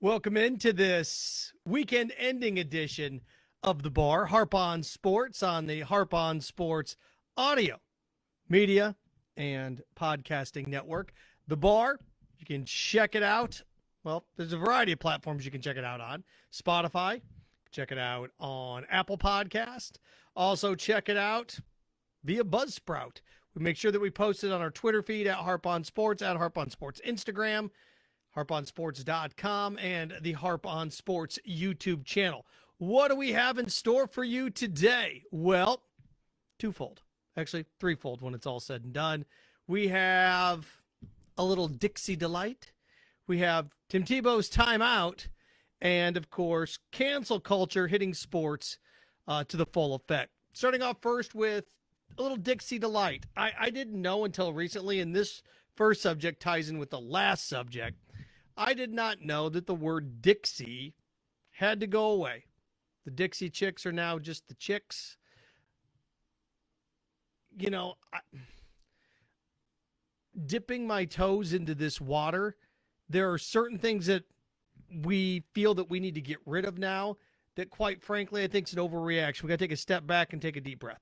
Welcome into this weekend-ending edition of The Bar, Harp on Sports on the Harp on Sports audio, media, and podcasting network. The Bar, you can check it out. Well, there's a variety of platforms you can check it out on. Spotify, check it out on Apple Podcast. Also check it out via Buzzsprout. We make sure that we post it on our Twitter feed at Harp on Sports, at Harp on Sports Instagram, harponsports.com, and the Harp on Sports YouTube channel. What do we have in store for you today? Well, twofold. Actually, threefold when it's all said and done. We have a little Dixie delight. We have Tim Tebow's Time Out. And, of course, cancel culture hitting sports to the full effect. Starting off first with a little Dixie delight. I didn't know until recently, and this first subject ties in with the last subject. I did not know that the word Dixie had to go away. The Dixie Chicks are now just the Chicks. You know, dipping my toes into this water, there are certain things that we feel that we need to get rid of now that, quite frankly, I think is an overreaction. We got to take a step back and take a deep breath.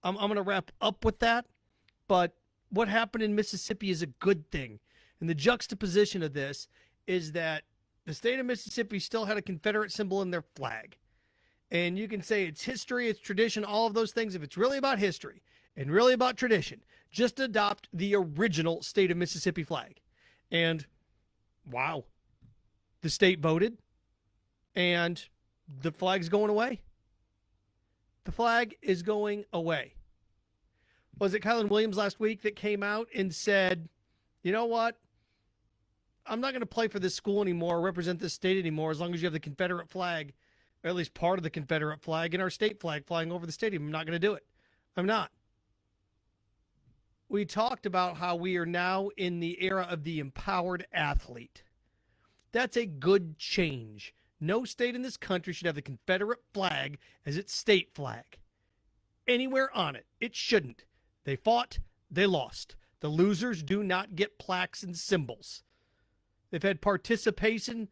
I'm going to wrap up with that, but what happened in Mississippi is a good thing. And the juxtaposition of this is that the state of Mississippi still had a Confederate symbol in their flag. And you can say it's history, it's tradition, all of those things. If it's really about history and really about tradition, just adopt the original state of Mississippi flag. And wow, the state voted and the flag's going away. The flag is going away. Was it Kylan Williams last week that came out and said, you know what? I'm not going to play for this school anymore, or represent this state anymore, as long as you have the Confederate flag, or at least part of the Confederate flag, and our state flag flying over the stadium. I'm not going to do it. I'm not. We talked about how we are now in the era of the empowered athlete. That's a good change. No state in this country should have the Confederate flag as its state flag. Anywhere on it. It shouldn't. They fought. They lost. The losers do not get plaques and symbols. They've had participation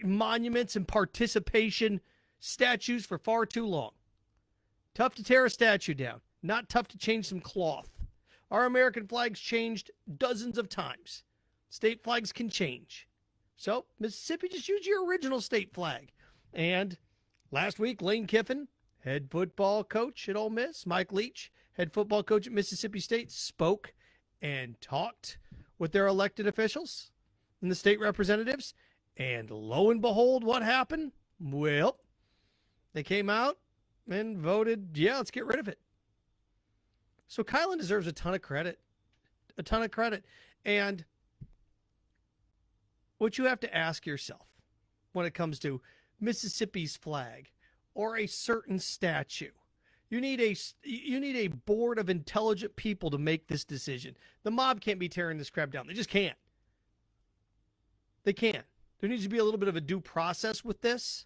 monuments and participation statues for far too long. Tough to tear a statue down. Not tough to change some cloth. Our American flags changed dozens of times. State flags can change. So, Mississippi, just use your original state flag. And last week, Lane Kiffin, head football coach at Ole Miss, Mike Leach, head football coach at Mississippi State, spoke and talked with their elected officials and the state representatives. And lo and behold, what happened? Well, they came out and voted, yeah, let's get rid of it. So Kylan deserves a ton of credit. A ton of credit. And what you have to ask yourself when it comes to Mississippi's flag or a certain statue, you need a board of intelligent people to make this decision. The mob can't be tearing this crap down. They just can't. They can't. There needs to be a little bit of a due process with this.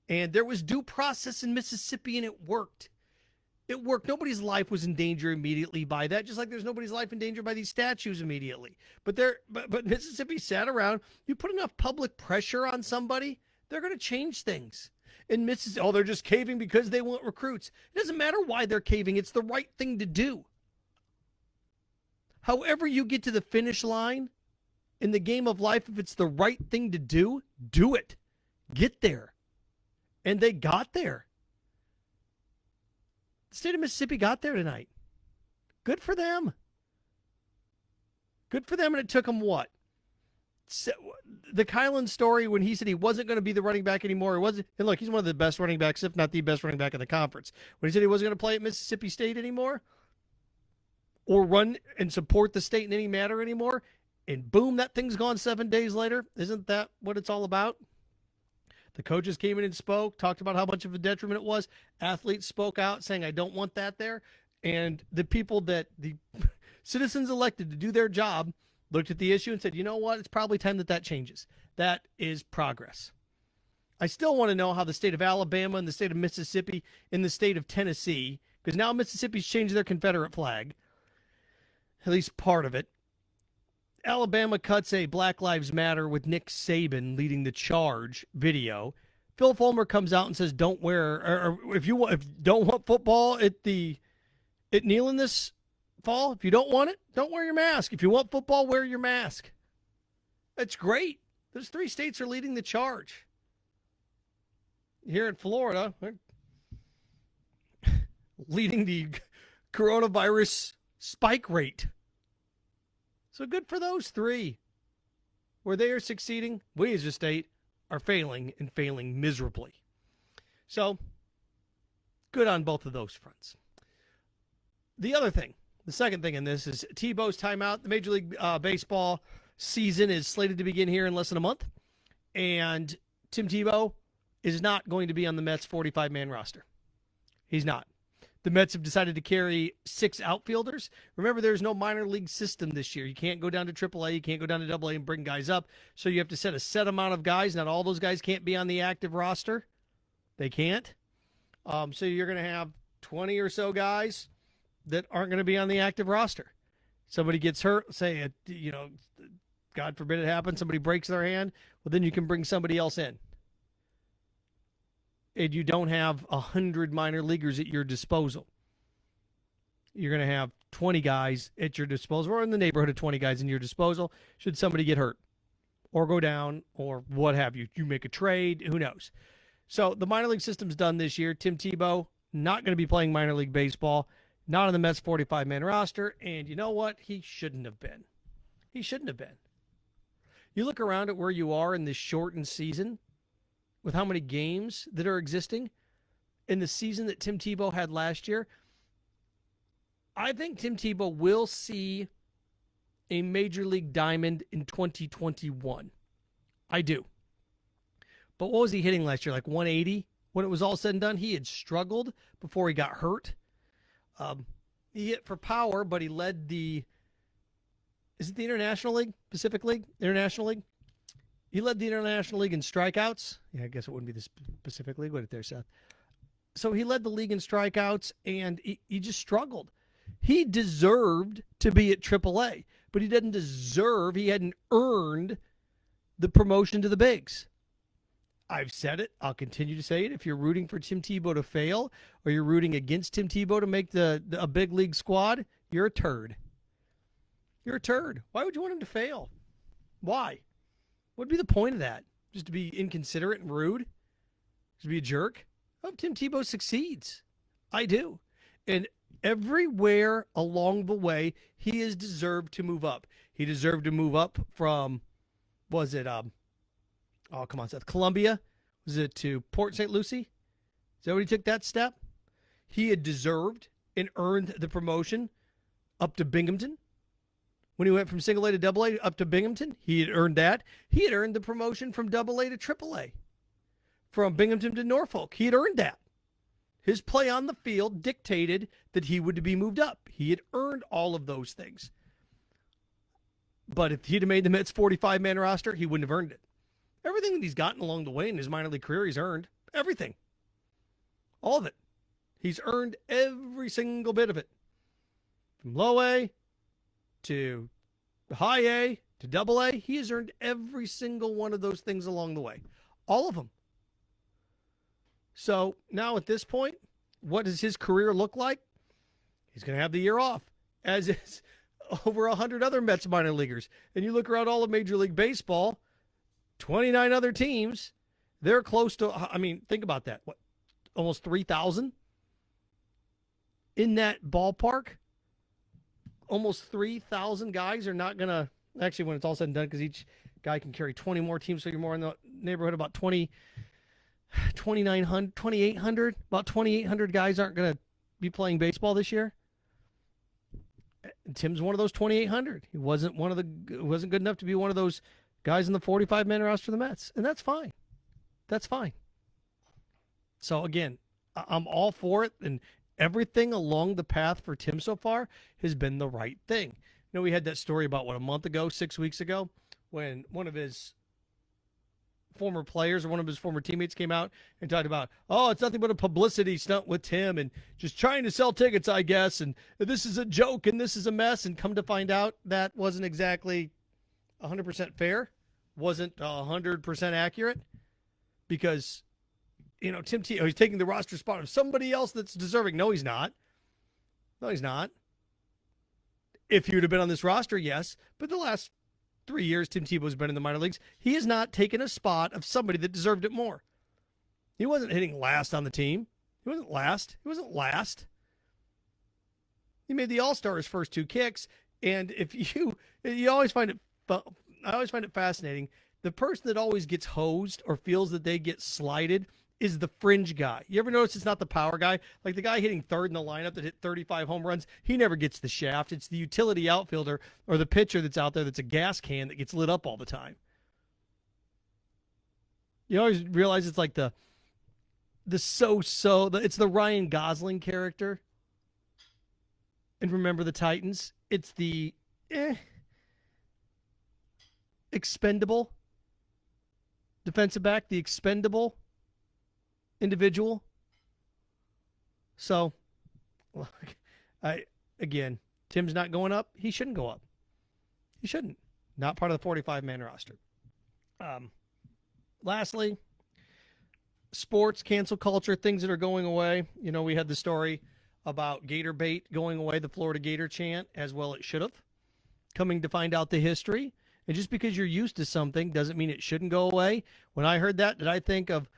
And there was due process in Mississippi, and it worked. It worked. Nobody's life was in danger immediately by that, just like there's nobody's life in danger by these statues immediately. But Mississippi sat around. You put enough public pressure on somebody, they're going to change things. And Mississippi, they're just caving because they want recruits. It doesn't matter why they're caving. It's the right thing to do. However you get to the finish line in the game of life, if it's the right thing to do, do it. Get there. And they got there. The state of Mississippi got there tonight. Good for them. Good for them, and it took them what? The Kylan story, when he said he wasn't going to be the running back anymore, he wasn't. And look, he's one of the best running backs, if not the best running back in the conference. When he said he wasn't going to play at Mississippi State anymore, or run and support the state in any matter anymore, and boom, that thing's gone 7 days later. Isn't that what it's all about? The coaches came in and spoke, talked about how much of a detriment it was. Athletes spoke out saying, I don't want that there. And the people that the citizens elected to do their job looked at the issue and said, you know what? It's probably time that changes. That is progress. I still want to know how the state of Alabama and the state of Mississippi and the state of Tennessee, because now Mississippi's changed their Confederate flag, at least part of it, Alabama cuts a Black Lives Matter with Nick Saban leading the charge video. Phil Fulmer comes out and says, "Don't wear, or if you don't want football at Neyland this fall, if you don't want it, don't wear your mask. If you want football, wear your mask." That's great. Those 3 states are leading the charge. Here in Florida, leading the coronavirus spike rate. So good for those 3. Where they are succeeding, we as a state are failing and failing miserably. So good on both of those fronts. The second thing in this is Tebow's timeout. The Major League Baseball season is slated to begin here in less than a month. And Tim Tebow is not going to be on the Mets 45-man roster. He's not. The Mets have decided to carry 6 outfielders. Remember, there's no minor league system this year. You can't go down to AAA. You can't go down to AA and bring guys up. So you have to set a set amount of guys. Not all those guys can't be on the active roster. They can't. So you're going to have 20 or so guys that aren't going to be on the active roster. Somebody gets hurt, say, God forbid it happens, somebody breaks their hand, well, then you can bring somebody else in. And you don't have 100 minor leaguers at your disposal. You're going to have 20 guys at your disposal, or in the neighborhood of 20 guys in your disposal, should somebody get hurt or go down or what have you. You make a trade, who knows. So the minor league system's done this year. Tim Tebow, not going to be playing minor league baseball, not on the Mets 45-man roster, and you know what? He shouldn't have been. He shouldn't have been. You look around at where you are in this shortened season, with how many games that are existing in the season that Tim Tebow had last year, I think Tim Tebow will see a Major League diamond in 2021. I do. But what was he hitting last year? Like 180? When it was all said and done, he had struggled before he got hurt. He hit for power, but he led the... Is it the International League? Pacific League? International League? He led the International League in strikeouts. Yeah, I guess it wouldn't be the Pacific League, would it there, Seth? So he led the league in strikeouts, and he just struggled. He deserved to be at AAA, but he hadn't earned the promotion to the bigs. I've said it. I'll continue to say it. If you're rooting for Tim Tebow to fail, or you're rooting against Tim Tebow to make a big league squad, you're a turd. You're a turd. Why would you want him to fail? Why? What would be the point of that? Just to be inconsiderate and rude? Just to be a jerk? I hope Tim Tebow succeeds. I do. And everywhere along the way, he has deserved to move up. He deserved to move up from, Columbia? Was it to Port St. Lucie? Is that when he took that step? He had deserved and earned the promotion up to Binghamton. When he went from single A to double A up to Binghamton, he had earned that. He had earned the promotion from double A to triple A. From Binghamton to Norfolk, he had earned that. His play on the field dictated that he would be moved up. He had earned all of those things. But if he'd have made the Mets 45-man roster, he wouldn't have earned it. Everything that he's gotten along the way in his minor league career, he's earned. Everything. All of it. He's earned every single bit of it. From low A to high A to double A, he has earned every single one of those things along the way. All of them. So now at this point, what does his career look like? He's going to have the year off, as is over 100 other Mets minor leaguers. And you look around all of Major League Baseball, 29 other teams, they're close to, think about that. What, almost 3,000? In that ballpark? Almost 3,000 guys are not going to, actually when it's all said and done, because each guy can carry 20 more teams, so you're more in the neighborhood about 2,800, about 2,800 guys aren't going to be playing baseball this year. And Tim's one of those 2,800. He wasn't good enough to be one of those guys in the 45-man roster of the Mets, and that's fine. That's fine. So again, I'm all for it, and everything along the path for Tim so far has been the right thing. We had that story about, a month ago, 6 weeks ago, when one of his former players or one of his former teammates came out and talked about, it's nothing but a publicity stunt with Tim and just trying to sell tickets, I guess, and this is a joke and this is a mess, and come to find out that wasn't exactly 100% fair, wasn't 100% accurate, because Tim Tebow, he's taking the roster spot of somebody else that's deserving. No, he's not. No, he's not. If he would have been on this roster, yes. But the last 3 years Tim Tebow's been in the minor leagues, he has not taken a spot of somebody that deserved it more. He wasn't hitting last on the team. He wasn't last. He made the All-Star his first 2 kicks. And if you always find it, I always find it fascinating. The person that always gets hosed or feels that they get slighted is the fringe guy. You ever notice it's not the power guy? Like the guy hitting third in the lineup that hit 35 home runs, he never gets the shaft. It's the utility outfielder or the pitcher that's out there that's a gas can that gets lit up all the time. You always realize it's like it's the Ryan Gosling character. And remember the Titans? It's the expendable defensive back, the expendable individual. So, Tim's not going up. He shouldn't go up. He shouldn't. Not part of the 45-man roster. Lastly, sports, cancel culture, things that are going away. We had the story about Gator bait going away, the Florida Gator chant, as well it should have. Coming to find out the history. And just because you're used to something doesn't mean it shouldn't go away. When I heard that, did I think of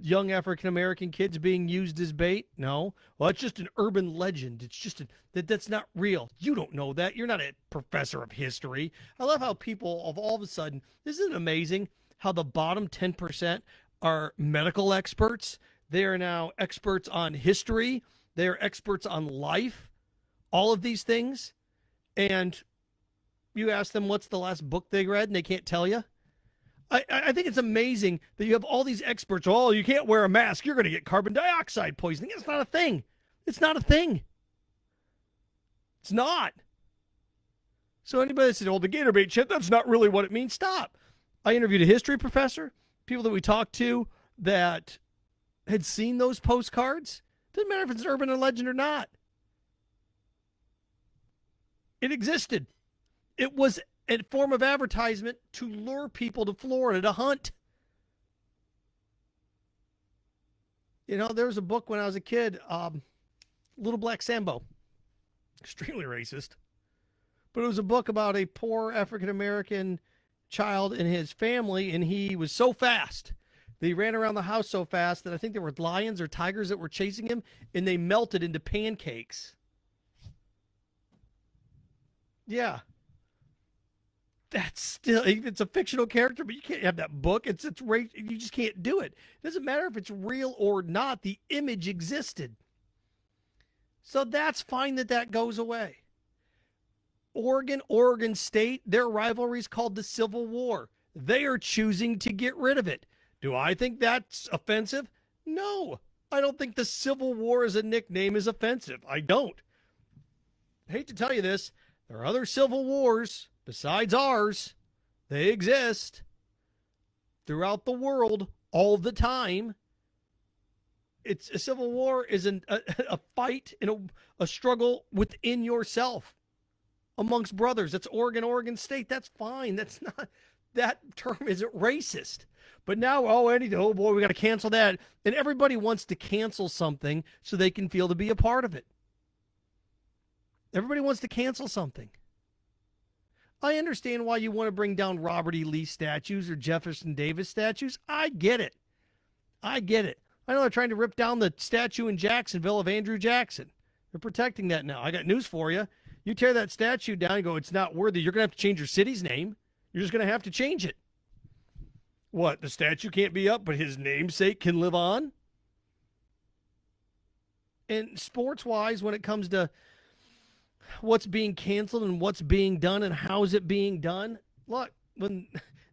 young African-American kids being used as bait? No. Well, it's just an urban legend. It's just that's not real. You don't know that. You're not a professor of history. I love how people of all of a sudden, isn't it amazing how the bottom 10% are medical experts? They are now experts on history. They are experts on life, all of these things. And you ask them what's the last book they read, and they can't tell you. I think it's amazing that you have all these experts. Oh, you can't wear a mask. You're going to get carbon dioxide poisoning. It's not a thing. It's not a thing. It's not. So anybody that said, oh, the Gator bait shit, that's not really what it means. Stop. I interviewed a history professor, people that we talked to that had seen those postcards. Doesn't matter if it's an urban legend or not. It existed. It was a form of advertisement to lure people to Florida to hunt. There was a book when I was a kid, Little Black Sambo. Extremely racist. But it was a book about a poor African-American child and his family, and he was so fast. They ran around the house so fast that I think there were lions or tigers that were chasing him, and they melted into pancakes. Yeah. That's still, it's a fictional character, but you can't have that book. It's you just can't do it. It doesn't matter if it's real or not. The image existed. So that's fine that goes away. Oregon State, their rivalry is called the Civil War. They are choosing to get rid of it. Do I think that's offensive? No. I don't think the Civil War as a nickname is offensive. I don't. I hate to tell you this. There are other civil wars besides ours. They exist throughout the world all the time. It's a civil war is a fight and a struggle within yourself amongst brothers. That's Oregon State. That's fine. That's not, that term isn't racist. But now, oh boy, we got to cancel that. And everybody wants to cancel something so they can feel to be a part of it. Everybody wants to cancel something. I understand why you want to bring down Robert E. Lee statues or Jefferson Davis statues. I get it. I know they're trying to rip down the statue in Jacksonville of Andrew Jackson. They're protecting that now. I got news for you. You tear that statue down and go, it's not worthy. You're going to have to change your city's name. You're just going to have to change it. What? The statue can't be up, but his namesake can live on? And sports-wise, when it comes to what's being canceled and what's being done and how is it being done, look, when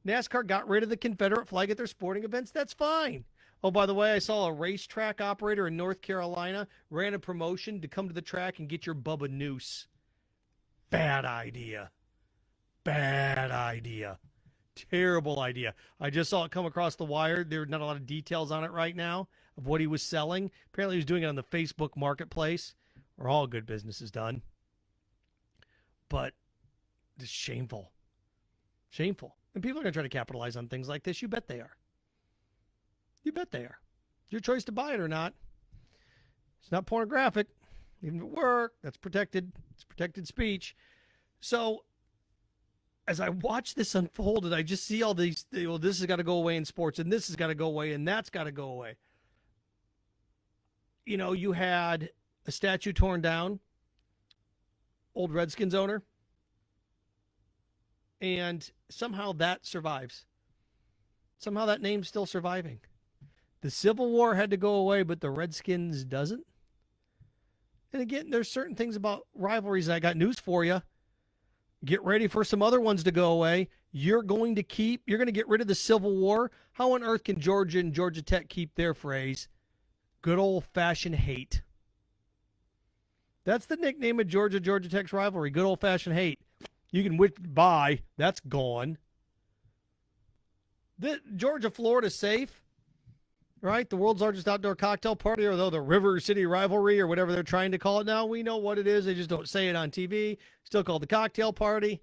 NASCAR got rid of the Confederate flag at their sporting events, that's fine. Oh, by the way, I saw a racetrack operator in North Carolina ran a promotion to come to the track and get your Bubba Noose. Bad idea. Terrible idea. I just saw it come across the wire. There are not a lot of details on it right now of what he was selling. Apparently he was doing it on the Facebook marketplace, where all good business is done. But it's shameful. Shameful. And people are going to try to capitalize on things like this. You bet they are. You bet they are. It's your choice to buy it or not. It's not pornographic. Even if it were, that's protected. It's protected speech. So as I watch this unfold and I just see all these, well, this has got to go away in sports and this has got to go away and that's got to go away. You know, you had a statue torn down, old Redskins owner, and somehow that survives. Somehow that name's still surviving. The Civil War had to go away, but the Redskins doesn't. And again, there's certain things about rivalries. I got news for you. Get ready for some other ones to go away. You're going to get rid of the Civil War. How on earth can Georgia and Georgia Tech keep their phrase? Good old-fashioned hate. That's the nickname of Georgia Tech's rivalry. Good old-fashioned hate. You can whip by. That's gone. The Georgia-Florida safe. Right? The world's largest outdoor cocktail party, or the River City rivalry, or whatever they're trying to call it now. We know what it is. They just don't say it on TV. Still called the cocktail party.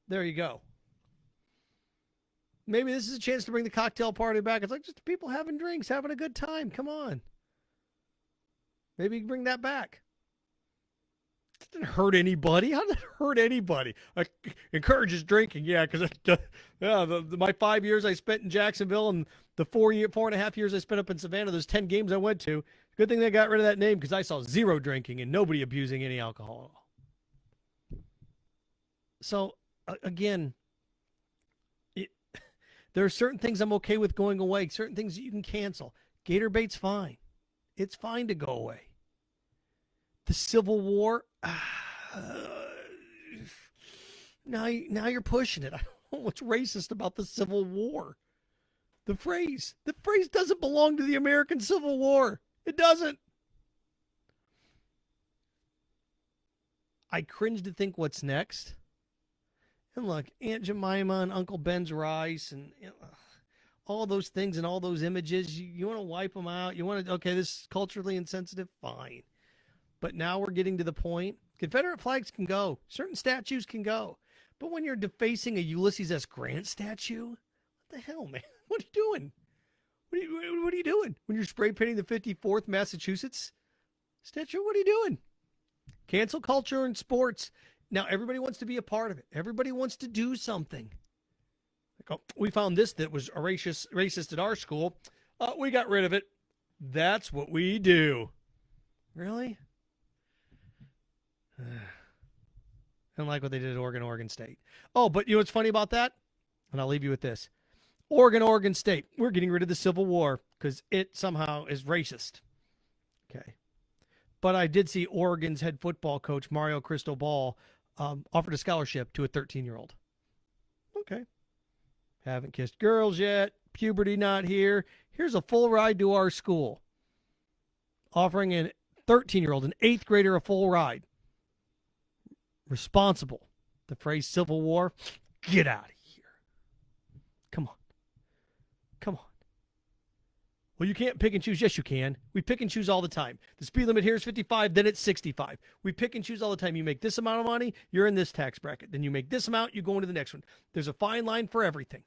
There you go. Maybe this is a chance to bring the cocktail party back. It's like just people having drinks, having a good time. Come on. Maybe you can bring that back. It didn't hurt anybody. How did it hurt anybody? Encourages drinking, yeah, because my 5 years I spent in Jacksonville and the 4.5 years I spent up in Savannah, those 10 games I went to, good thing they got rid of that name because I saw zero drinking and nobody abusing any alcohol at all. So, again, there are certain things I'm okay with going away, certain things that you can cancel. Gator bait's fine. It's fine to go away. The Civil War, now you're pushing it. I don't know what's racist about the Civil War. The phrase doesn't belong to the American Civil War. It doesn't. I cringe to think what's next. And look, Aunt Jemima and Uncle Ben's rice and all those things and all those images, you want to wipe them out. You want to, okay, this is culturally insensitive, fine. But now we're getting to the point, Confederate flags can go. Certain statues can go. But when you're defacing a Ulysses S. Grant statue, what the hell, man? What are you doing? What are you doing? When you're spray painting the 54th Massachusetts statue, what are you doing? Cancel culture in sports. Now, everybody wants to be a part of it. Everybody wants to do something. Like, oh, we found this that was racist at our school. We got rid of it. That's what we do. Really? I don't like what they did at Oregon State. Oh, but you know what's funny about that? And I'll leave you with this. Oregon State. We're getting rid of the Civil War because it somehow is racist. Okay. But I did see Oregon's head football coach, Mario Cristobal, offered a scholarship to a 13-year-old. Okay. Haven't kissed girls yet. Puberty not here. Here's a full ride to our school. Offering a 13-year-old, an 8th grader, a full ride. Responsible. The phrase Civil War, get out of here. Come on. Come on. Well, you can't pick and choose. Yes, you can. We pick and choose all the time. The speed limit here is 55, then it's 65. We pick and choose all the time. You make this amount of money, you're in this tax bracket. Then you make this amount, you go into the next one. There's a fine line for everything.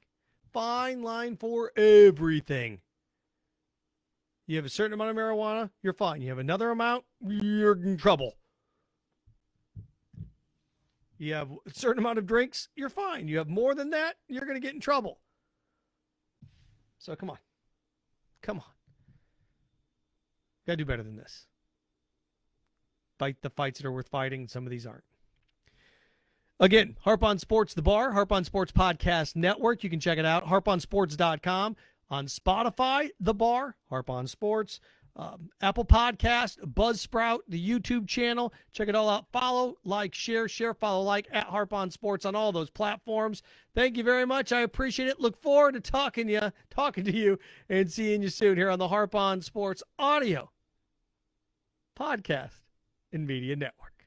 Fine line for everything. You have a certain amount of marijuana, you're fine. You have another amount, you're in trouble. You have a certain amount of drinks, you're fine. You have more than that, you're going to get in trouble. So come on. Come on. Got to do better than this. Fight the fights that are worth fighting. Some of these aren't. Again, Harp on Sports, The Bar, Harp on Sports Podcast Network. You can check it out, harponsports.com. On Spotify, The Bar, Harp on Sports, Apple Podcast, Buzzsprout, the YouTube channel. Check it all out. Follow, like, share, follow, like, at Harp on Sports on all those platforms. Thank you very much. I appreciate it. Look forward to talking to you, and seeing you soon here on the Harp on Sports audio podcast and media network.